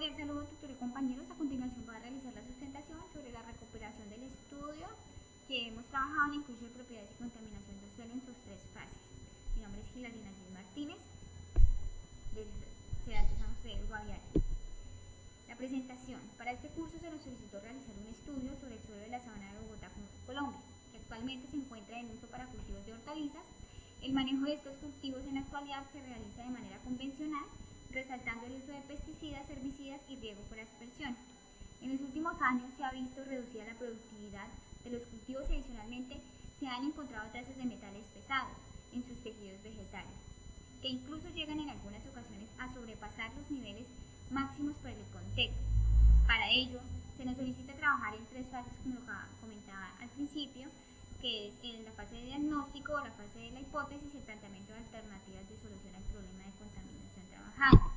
cordial saludo, tutor y compañeros. A continuación voy a realizar la sustentación sobre la recuperación del estudio que hemos trabajado en el curso de propiedades y contaminación del suelo en sus tres fases. Mi nombre es Gilarina Gil Martínez, del CEDAT de San José del Guaviare. La presentación. Para este curso se nos solicitó realizar un estudio sobre el suelo de la sabana de Bogotá, Colombia, que actualmente se encuentra en uso para cultivos de hortalizas. El manejo de estos cultivos en la actualidad se realiza de manera convencional, resaltando el uso de pesticidas, herbicidas y riego por aspersión. En los últimos años se ha visto reducida la productividad de los cultivos y adicionalmente se han encontrado trazas de metales pesados en sus tejidos vegetales, que incluso llegan en algunas ocasiones a sobrepasar los niveles máximos por el contexto. Para ello, se nos solicita trabajar en tres fases, como lo comentaba al principio, que es en la fase de diagnóstico, la fase de la hipótesis y el planteamiento de alternativas de solución al problema de contaminación trabajado.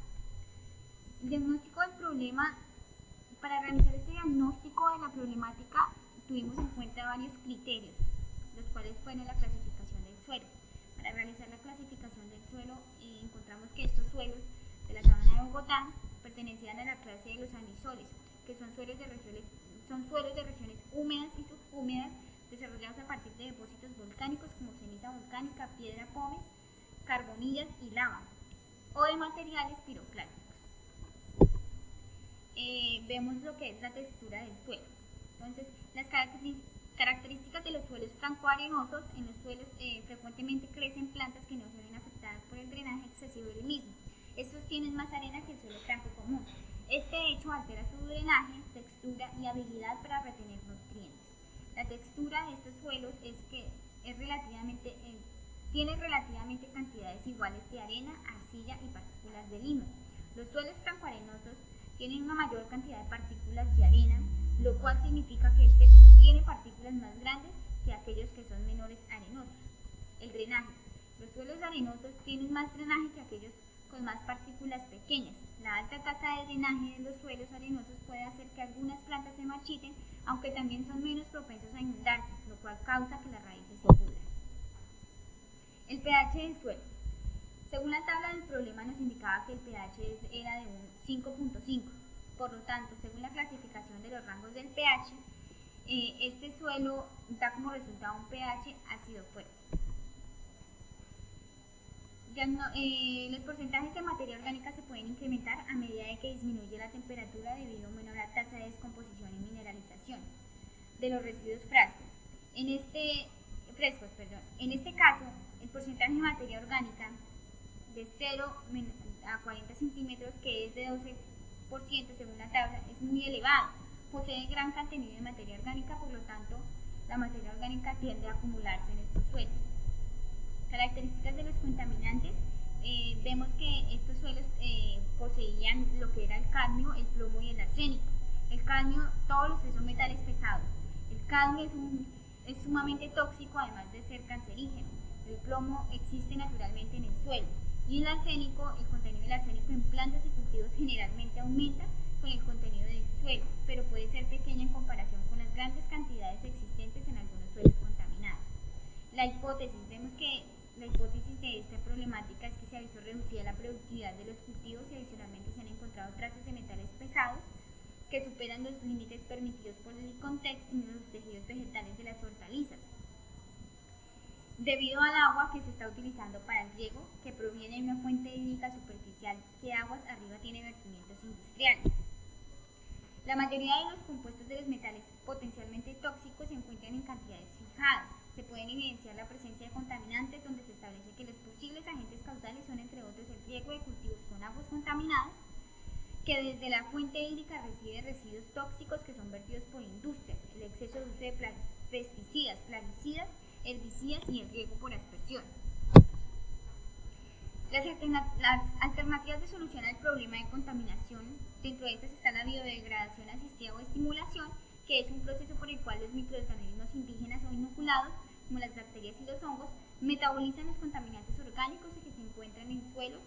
El diagnóstico del problema. Para realizar este diagnóstico de la problemática tuvimos en cuenta varios criterios, los cuales fueron la clasificación del suelo. Para realizar la clasificación del suelo encontramos que estos suelos de la sabana de Bogotá pertenecían a la clase de los anisoles, que son suelos de regiones húmedas y subhúmedas desarrollados a partir de depósitos volcánicos como ceniza volcánica, piedra pómez, carbonillas y lava, o de materiales piroclásticos. Vemos lo que es la textura del suelo. Entonces, las características de los suelos francoarenosos. En los suelos frecuentemente crecen plantas que no se ven afectadas por el drenaje excesivo del mismo. Estos tienen más arena que el suelo franco común. Este hecho altera su drenaje, textura y habilidad para retener nutrientes. La textura de estos suelos es que tiene relativamente cantidades iguales de arena, arcilla y partículas de limo. Los suelos francoarenosos tienen una mayor cantidad de partículas de arena, lo cual significa que este tiene partículas más grandes que aquellos que son menores arenosos. El drenaje. Los suelos arenosos tienen más drenaje que aquellos con más partículas pequeñas. La alta tasa de drenaje de los suelos arenosos puede hacer que algunas plantas se marchiten, aunque también son menos propensos a inundarse, lo cual causa que las raíces se pudran. El pH del suelo. Según la tabla del problema nos indicaba que el pH era de un 5.5. Por lo tanto, según la clasificación de los rangos del pH, este suelo da como resultado un pH ácido fuerte. Los porcentajes de materia orgánica se pueden incrementar a medida de que disminuye la temperatura debido a menor tasa de descomposición y mineralización de los residuos frescos. En este caso, el porcentaje de materia orgánica de 0 a 40 centímetros, que es de 12% según la tabla, es muy elevado. Posee gran contenido de materia orgánica, por lo tanto, la materia orgánica tiende a acumularse en estos suelos. Características de los contaminantes. Vemos que estos suelos poseían lo que era el cadmio, el plomo y el arsénico. El cadmio, todos los tres son metales pesados. El cadmio es sumamente tóxico, además de ser cancerígeno. El plomo existe naturalmente en el suelo. Y el arsénico, el contenido del arsénico en plantas y cultivos generalmente aumenta con el contenido del suelo, pero puede ser pequeña en comparación con las grandes cantidades existentes en algunos suelos contaminados. La hipótesis. Vemos que la hipótesis de esta problemática es que se ha visto reducida la productividad de los cultivos y adicionalmente se han encontrado trazas de metales pesados que superan los límites permitidos por el contexto en los tejidos vegetales de las hortalizas, debido al agua que se está utilizando para el riego, que proviene de una fuente hídrica superficial que aguas arriba tiene vertimientos industriales. La mayoría de los compuestos de los metales potencialmente tóxicos se encuentran en cantidades fijadas. Se pueden evidenciar la presencia de contaminantes, donde se establece que los posibles agentes causales son, entre otros, el riego de cultivos con aguas contaminadas, que desde la fuente hídrica recibe residuos tóxicos que son vertidos por industrias, el exceso de uso de pesticidas, plaguicidas, herbicidas y el riego por aspersión. Las alternativas de solución al problema de contaminación. Dentro de estas está la biodegradación asistida o estimulación, que es un proceso por el cual los microorganismos indígenas o inoculados, como las bacterias y los hongos, metabolizan los contaminantes orgánicos que se encuentran en suelos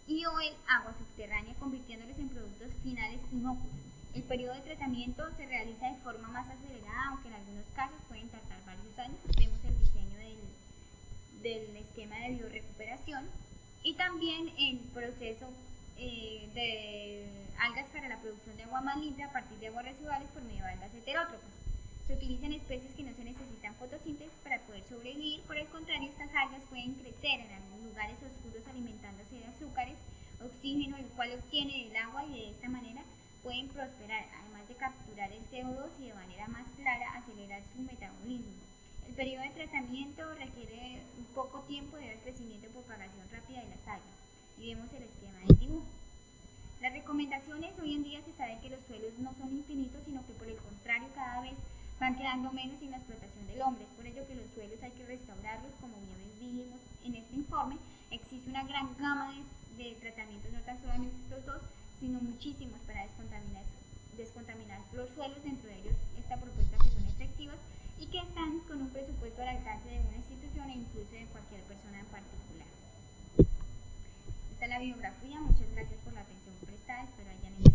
y o el agua subterránea, convirtiéndolos en productos finales inocuos. El periodo de tratamiento se realiza de forma más acelerada, aunque en algunos casos pueden tardar varios años. Vemos el diseño del esquema de biorecuperación y también el proceso de algas para la la producción de agua más limpia a partir de aguas residuales por medio de algas heterótrofas. Se utilizan especies que no se necesitan fotosíntesis para poder sobrevivir, por el contrario, estas algas pueden crecer en algunos lugares oscuros alimentándose de azúcares, oxígeno, el cual obtienen del agua y de esta manera pueden prosperar, además de capturar el CO2 y de manera más clara acelerar su metabolismo. El periodo de tratamiento requiere un poco tiempo debido al crecimiento y propagación rápida de las algas. Y vemos el esquema del dibujo. Las recomendaciones: hoy en día se sabe que los suelos no son infinitos, sino que por el contrario cada vez van quedando menos sin la explotación del hombre. Es por ello que los suelos hay que restaurarlos, como bien vimos en este informe. Existe una gran gama de tratamientos, no tan solamente estos dos, sino muchísimos para descontaminar los suelos, dentro de ellos esta propuesta, que son efectivas y que están con un presupuesto al alcance de una institución e incluso de cualquier persona en particular. Esta es la bibliografía. Muchas gracias por la atención prestada, espero hayan entendido.